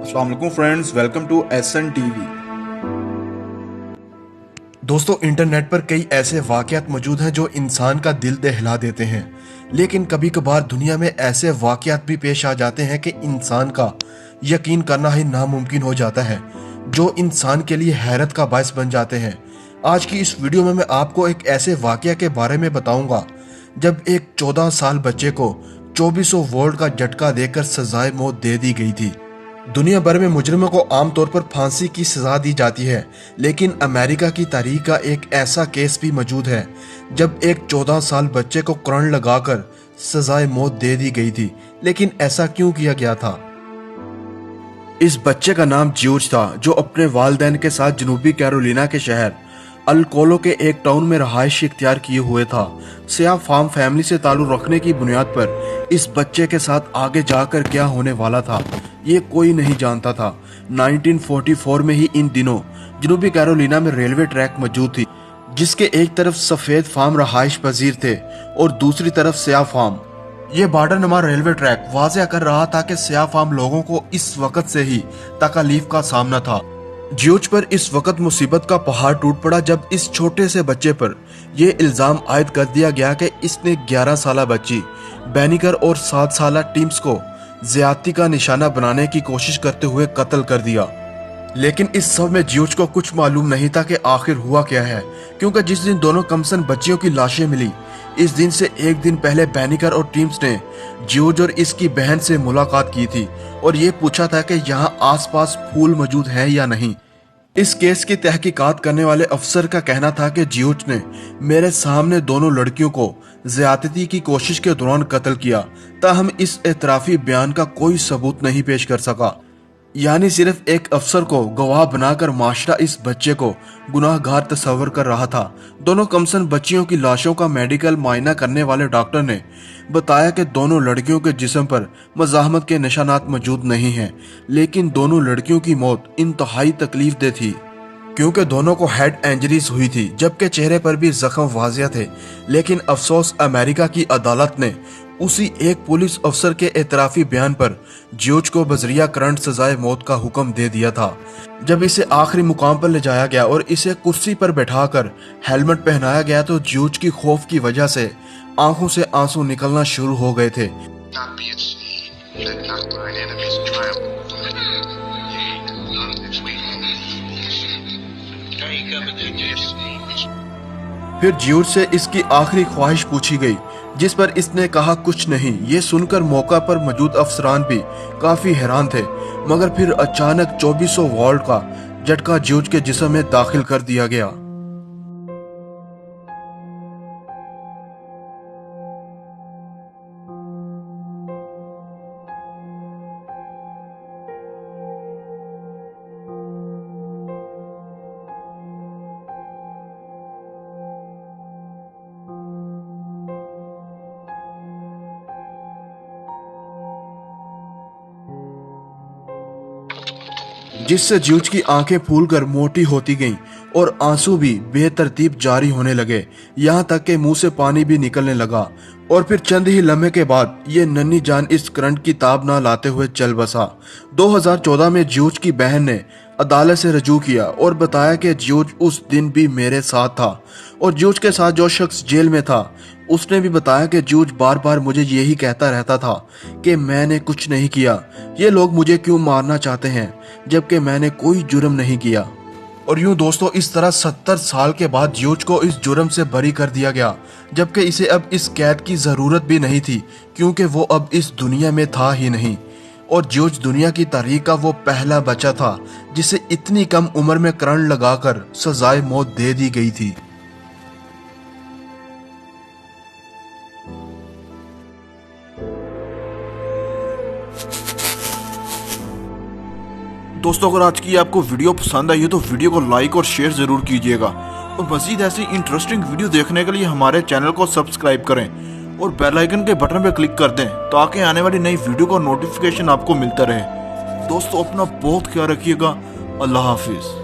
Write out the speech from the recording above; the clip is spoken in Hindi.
अस्सलाम वालेकुम friends, welcome to SN TV. दोस्तों, इंटरनेट पर कई ऐसे वाकयात मौजूद हैं जो इंसान का दिल दहला देते हैं। लेकिन कभी कभार दुनिया में ऐसे वाकयात भी पेश आ जाते हैं कि इंसान का यकीन करना ही नामुमकिन हो जाता है, जो इंसान के लिए हैरत का बायस बन जाते हैं। आज की इस वीडियो में मैं आपको एक ऐसे वाकया के बारे में बताऊंगा जब एक 14 साल बच्चे को 2400 वोल्ट का झटका देकर सजाए मौत दे दी गई थी। दुनिया भर में मुजरिमों को आमतौर पर फांसी की सजा दी जाती है, लेकिन अमेरिका की तारीख का एक ऐसा केस भी मौजूद है जब एक 14 साल बच्चे को करंट लगाकर सजाए मौत दे दी गई थी। लेकिन ऐसा क्यों किया गया था? इस बच्चे का नाम ज्यूज था, जो अपने वालिदैन के साथ जनूबी कैरोलिना के शहर अल्कोलो के एक टाउन में रहायश इख्तियार किए हुए था। सिया फार्म फैमिली से ताल्लुक रखने की बुनियाद पर इस बच्चे के साथ आगे जाकर क्या होने वाला था, ये कोई नहीं जानता था। 1944 में ही इन दिनों जनूबी कैरोलिना में रेलवे ट्रैक मौजूद थी, जिसके एक तरफ सफेद फार्म रहायश पजीर थे और दूसरी तरफ सिया फार्म। ये बॉर्डर नुमा रेलवे ट्रैक वाज़ेह कर रहा था कि सिया फार्म लोगों को इस वक्त से ही तकलीफ का सामना था। ज्यूज पर इस वक्त मुसीबत का पहाड़ टूट पड़ा जब इस छोटे से बच्चे पर यह इल्जाम आयद कर दिया गया कि इसने 11 साला बच्ची बेनिकर और 7 साला टीम्स को ज्यादती का निशाना बनाने की कोशिश करते हुए कत्ल कर दिया। लेकिन इस सब में ज्यूज को कुछ मालूम नहीं था कि आखिर हुआ क्या है, क्योंकि जिस दिन दोनों कमसन बच्चियों की लाशें मिली, इस दिन से एक दिन पहले बेनिकर और टीम्स ने ज्यूज और इसकी बहन से मुलाकात की थी और ये पूछा था कि यहाँ आसपास फूल मौजूद हैं या नहीं। इस केस की तहकीकात करने वाले अफसर का कहना था कि ज्यूज ने मेरे सामने दोनों लड़कियों को ज्यादती की कोशिश के दौरान कत्ल किया, ताहम इस एतराफी बयान का कोई सबूत नहीं पेश कर सका। यानी सिर्फ एक अफसर को गवाह बनाकर माशरा इस बच्चे को गुनाहगार तस्वर कर रहा था। दोनों कमसन बच्चियों की लाशों का मेडिकल मुआयना करने वाले डॉक्टर ने बताया कि दोनों लड़कियों के जिस्म पर मज़ाहमत के निशानात मौजूद नहीं हैं, लेकिन दोनों लड़कियों की मौत इंतहाई तकलीफदेह थी, क्योंकि दोनों को हेड इंजरीज हुई थी, जबकि चेहरे पर भी जख्म वाजिया थे। लेकिन अफसोस, अमेरिका की अदालत ने उसी एक पुलिस अफसर के एतराफी बयान पर ज्यूज को बजरिया करंट सजाए मौत का हुक्म दे दिया था। जब इसे आखिरी मुकाम पर ले जाया गया और इसे कुर्सी पर बैठाकर हेलमेट पहनाया गया तो ज्यूज की खौफ की वजह से आंखों से आंसू निकलना शुरू हो गए थे। फिर ज्यूज से इसकी आखिरी ख्वाहिश पूछी गई, जिस पर इसने कहा कुछ नहीं। ये सुनकर मौका पर मौजूद अफसरान भी काफी हैरान थे, मगर फिर अचानक 2400 वोल्ट का झटका ज्यूज के जिस्म में दाखिल कर दिया गया। जिससे ज्यूज की आंखें फूलकर मोटी होती गईं और आंसू भी बेतरतीब जारी होने लगे, यहाँ तक कि मुंह से पानी भी निकलने लगा। और फिर चंद ही लम्हे के बाद ये नन्ही जान इस करंट की ताब ना लाते हुए चल बसा। 2014 में ज्यूज की बहन ने अदालत से रजू किया और बताया कि ज्यूज उस दिन भी मेरे साथ था और ज्यूज के साथ जो शख्स जेल में था उसने भी बताया कि ज्यूज बार बार मुझे यही कहता रहता था कि मैंने कुछ नहीं किया, ये लोग मुझे क्यों मारना चाहते हैं जबकि मैंने कोई जुर्म नहीं किया। और यूं दोस्तों, इस तरह 70 साल के बाद ज्यूज को इस जुर्म से बरी कर दिया गया, जबकि इसे अब इस कैद की जरूरत भी नहीं थी, क्योंकि वो अब इस दुनिया में था ही नहीं। और ज्यूज दुनिया की तारीख का वो पहला बच्चा था जिसे इतनी कम उम्र में करंट लगाकर सजाए मौत दे दी गई थी। दोस्तों, अगर आज की आपको वीडियो पसंद आई है तो वीडियो को लाइक और शेयर जरूर कीजिएगा और मजीद ऐसी इंटरेस्टिंग वीडियो देखने के लिए हमारे चैनल को सब्सक्राइब करें और बेल आइकन के बटन पर क्लिक कर दें ताकि आने वाली नई वीडियो का नोटिफिकेशन आपको मिलता रहे। दोस्तों, अपना बहुत ख्याल रखिएगा। अल्लाह हाफिज।